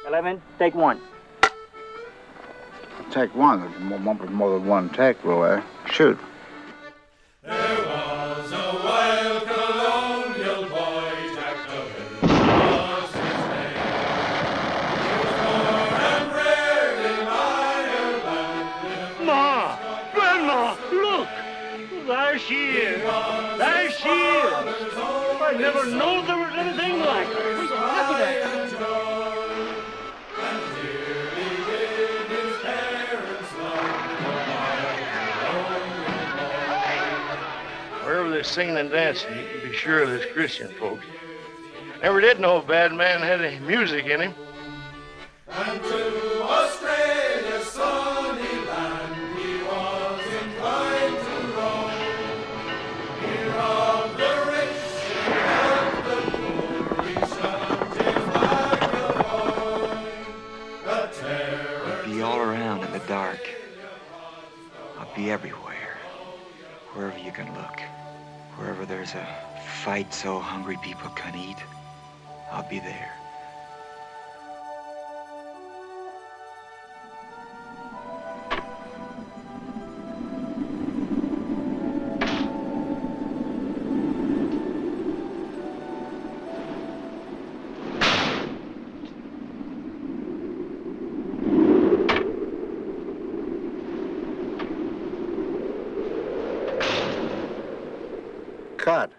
11, take one. Take one. There won't be more than one take, will there? Shoot. There was a wild colonial boy, Jack Duggan was his name. He was born and reared in Ireland. Ma! Grandma! Look! There she is! There she is! I never knew there was anything like her. Look at her. Wherever they're singing and dancing, you can be sure there's Christian folks. Never did know a bad man had any music in him. And to Australia's sunny land he was inclined to roam. Here of the rich and of the poor he shunned his flag of the terror. I'll be all around in the dark. I'll be everywhere. Wherever you can look. Wherever there's a fight so hungry people can eat, I'll be there. Cut.